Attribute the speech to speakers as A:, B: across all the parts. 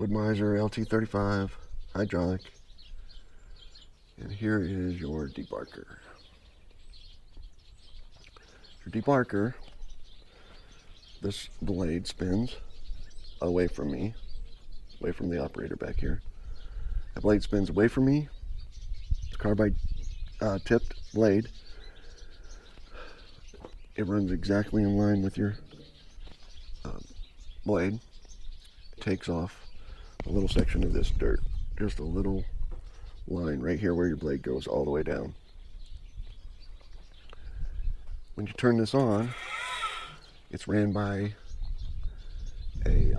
A: Wood Mizer LT35 hydraulic, and here is your DeBarker. Your DeBarker, this blade spins away from me, away from the operator back here. The blade spins away from me. It's a carbide tipped blade. It runs exactly in line with your blade. It takes off a little section of this dirt, just a little line right here where your blade goes all the way down. When you turn this on, it's ran by a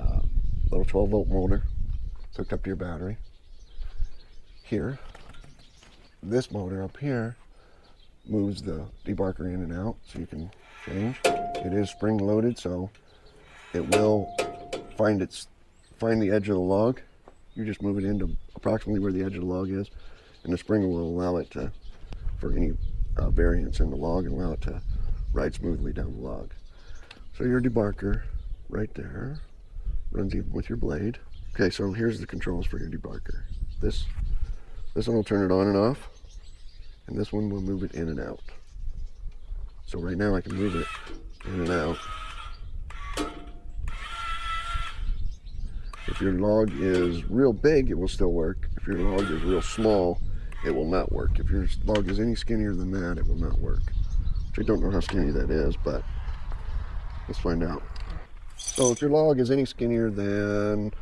A: little 12-volt motor hooked up to your battery. Here, this motor up here moves the DeBarker in and out so you can change. It is spring loaded, so it will find the edge of the log. You just move it into approximately where the edge of the log is, and the spring will allow it to, for any variance in the log, and allow it to ride smoothly down the log. So your DeBarker right there runs even with your blade. Okay, so here's the controls for your DeBarker. This one will turn it on and off, and this one will move it in and out. So right now I can move it in and out. If your log is real big, it will still work. If your log is real small, it will not work. If your log is any skinnier than that, it will not work. Which I don't know how skinny that is, but let's find out. So if your log is any skinnier than,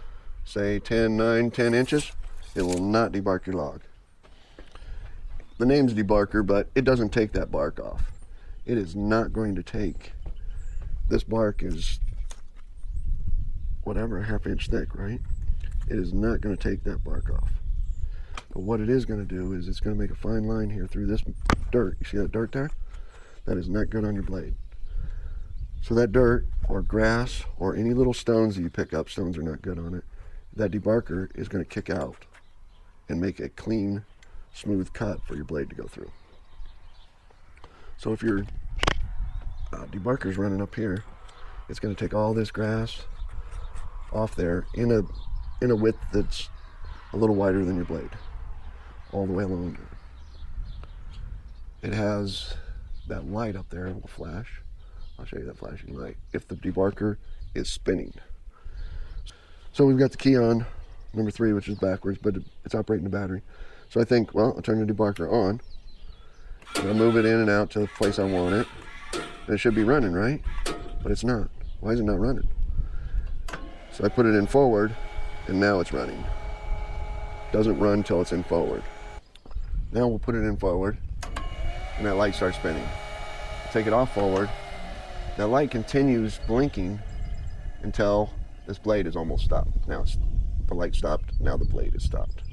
A: say, 10 inches, it will not debark your log. The name's DeBarker, but it doesn't take that bark off. It is not going to take, this bark is whatever, a ½ inch thick, right? It is not going to take that bark off. But what it is going to do is it's going to make a fine line here through this dirt. You see that dirt there? That is not good on your blade. So that dirt or grass or any little stones that you pick up, stones are not good on it, that DeBarker is going to kick out and make a clean, smooth cut for your blade to go through. So if your DeBarker is running up here, it's going to take all this grass off there in a width that's a little wider than your blade, all the way along. It has that light up there. It will flash. I'll show you that flashing light if the DeBarker is spinning. So we've got the key on number 3, which is backwards, but it's operating the battery. So I think, well, I'll turn the DeBarker on, and I'll move it in and out to the place I want it. And it should be running, right? But it's not. Why is it not running? So I put it in forward, and now it's running. Doesn't run until it's in forward. Now we'll put it in forward, and that light starts spinning. Take it off forward. That light continues blinking until this blade is almost stopped. Now the light stopped, now the blade is stopped.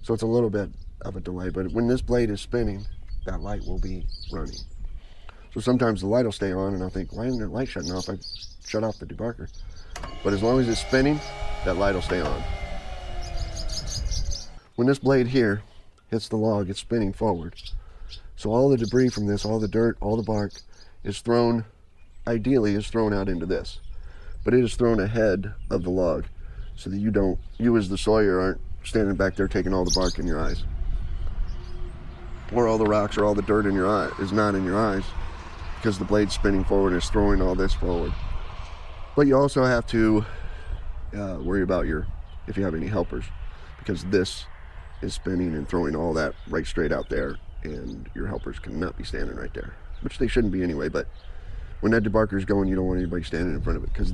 A: So it's a little bit of a delay, but when this blade is spinning, that light will be running. So sometimes the light will stay on, and I'll think, why isn't that light shutting off? I shut off the DeBarker. But as long as it's spinning, that light will stay on. When this blade here hits the log, it's spinning forward. So all the debris from this, all the dirt, all the bark, is thrown, ideally is thrown out into this. But it is thrown ahead of the log, so that you as the sawyer aren't standing back there taking all the bark in your eyes. Or all the rocks or all the dirt in your eye is not in your eyes, because the blade spinning forward is throwing all this forward. But you also have to worry about if you have any helpers, because this is spinning and throwing all that right straight out there, and your helpers cannot be standing right there, which they shouldn't be anyway. But when that DeBarker is going, you don't want anybody standing in front of it, because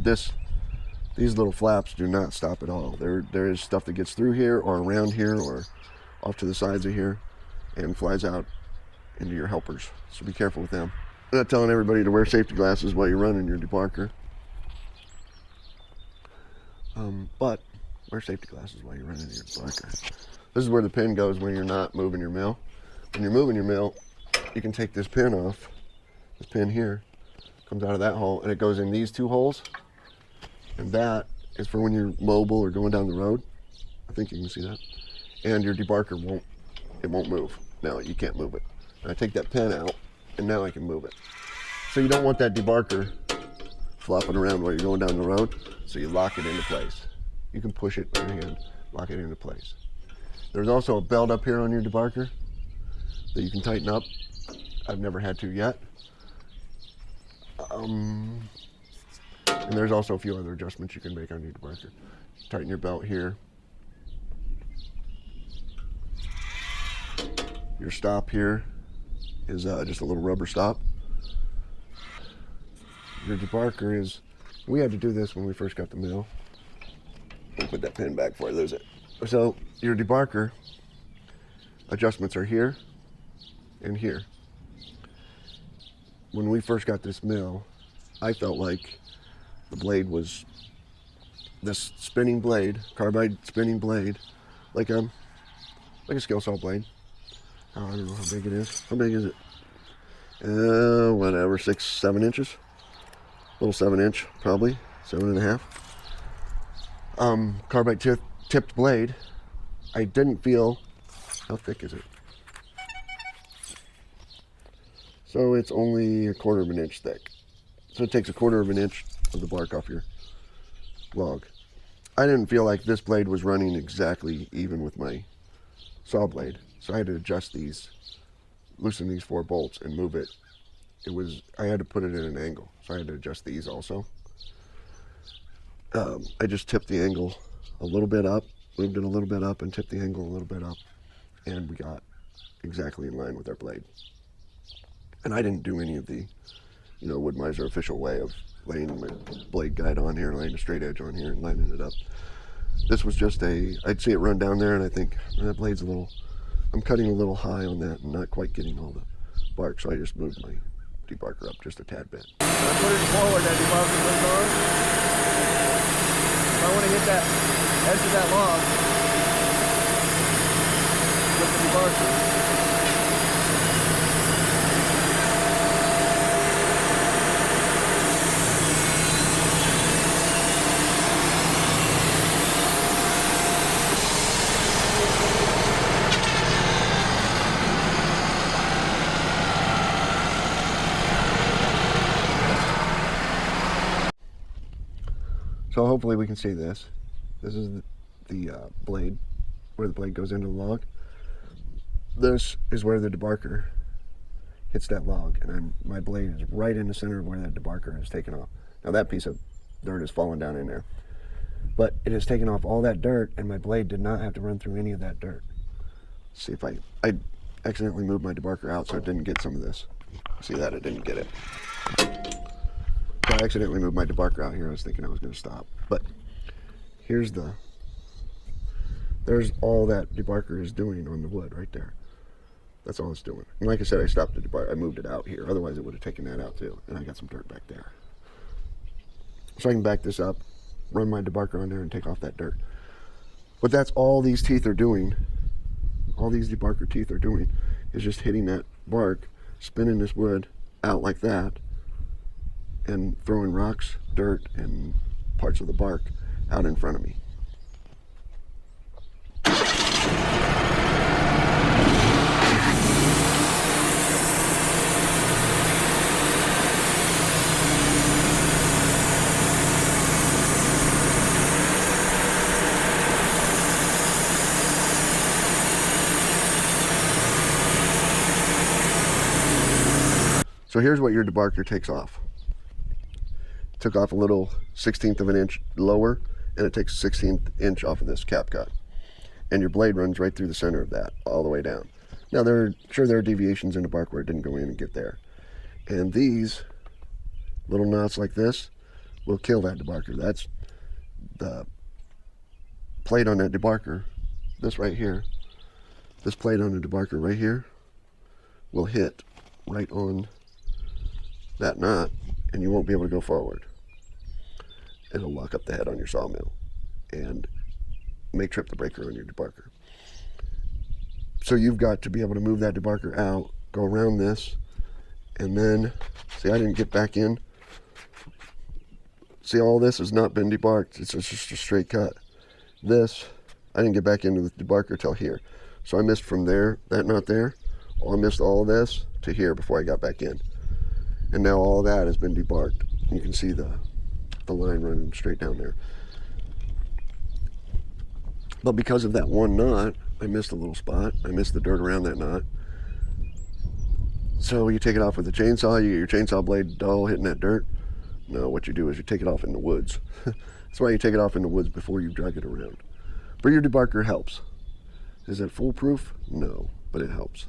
A: these little flaps do not stop at all. There is stuff that gets through here or around here or off to the sides of here and flies out into your helpers. So be careful with them. I'm not telling everybody to wear safety glasses while you're running your DeBarker. But wear safety glasses while you're running your DeBarker. This is where the pin goes when you're not moving your mill. When you're moving your mill, you can take this pin off. This pin here comes out of that hole, and it goes in these 2 holes. And that is for when you're mobile or going down the road. I think you can see that. And your DeBarker won't move. Now you can't move it. And I take that pin out, and now I can move it. So you don't want that DeBarker flopping around while you're going down the road, so you lock it into place. you can push it with your hand, lock it into place. There's also a belt up here on your DeBarker that you can tighten up. I've never had to yet. And there's also a few other adjustments you can make on your DeBarker. Tighten your belt here. Your stop here is just a little rubber stop. Your DeBarker is, we had to do this when we first got the mill. I'll put that pin back before I lose it. So your DeBarker adjustments are here and here. When we first got this mill, I felt like the blade was this spinning blade, carbide spinning blade, like a skill saw blade. Oh, I don't know how big it is. How big is it? Whatever, 6, 7 inches. Little 7-inch, probably 7.5. Carbide tipped blade. I didn't feel. How thick is it? So it's only 1/4 of an inch thick. So it takes 1/4 of an inch of the bark off your log. I didn't feel like this blade was running exactly even with my saw blade. So I had to adjust these, loosen these 4 bolts and move it. I had to put it in an angle. So I had to adjust these also. I just tipped the angle a little bit up, moved it a little bit up and tipped the angle a little bit up. And we got exactly in line with our blade. And I didn't do any of the, Wood Mizer official way of laying my blade guide on here, laying a straight edge on here and lining it up. This was just I'd see it run down there and I think that blade's I'm cutting a little high on that and not quite getting all the bark. So I just moved my DeBarker up just a tad bit. I put it forward, that DeBarker goes on. If I want to hit that edge of that log with the DeBarker. So hopefully we can see this. This is the blade, where the blade goes into the log. This is where the DeBarker hits that log, and my blade is right in the center of where that DeBarker is taken off. Now that piece of dirt has fallen down in there, but it has taken off all that dirt, and my blade did not have to run through any of that dirt. Let's see if I accidentally moved my DeBarker out so it didn't get some of this. See that? It didn't get it. So I accidentally moved my DeBarker out here. I was thinking I was going to stop, but there's all that DeBarker is doing on the wood right there. That's all it's doing. And like I said, I stopped the DeBarker. I moved it out here. Otherwise, it would have taken that out too. And I got some dirt back there. So I can back this up, run my DeBarker on there, and take off that dirt. But that's all these teeth are doing. All these DeBarker teeth are doing is just hitting that bark, spinning this wood out like that, and throwing rocks, dirt, and parts of the bark out in front of me. So here's what your DeBarker takes off. Took off a little 1/16 of an inch lower, and it takes a 1/16 inch off of this cap cut. And your blade runs right through the center of that, all the way down. Now there are deviations in the bark where it didn't go in and get there. And these little knots like this will kill that DeBarker. That's the plate on that DeBarker, this right here. This plate on the DeBarker right here will hit right on that knot, and you won't be able to go forward. It'll lock up the head on your sawmill and may trip the breaker on your DeBarker. So you've got to be able to move that DeBarker out, go around this, and then, see, I didn't get back in. See, all this has not been debarked. It's just a straight cut. This, I didn't get back into the DeBarker till here. So I missed from there, that knot there. I missed all this to here before I got back in. And now all that has been debarked. You can see the line running straight down there. But because of that one knot, I missed a little spot. I missed the dirt around that knot. So you take it off with a chainsaw, you get your chainsaw blade dull hitting that dirt. No, what you do is you take it off in the woods. That's why you take it off in the woods before you drag it around. But your DeBarker helps. Is it foolproof? No, but it helps.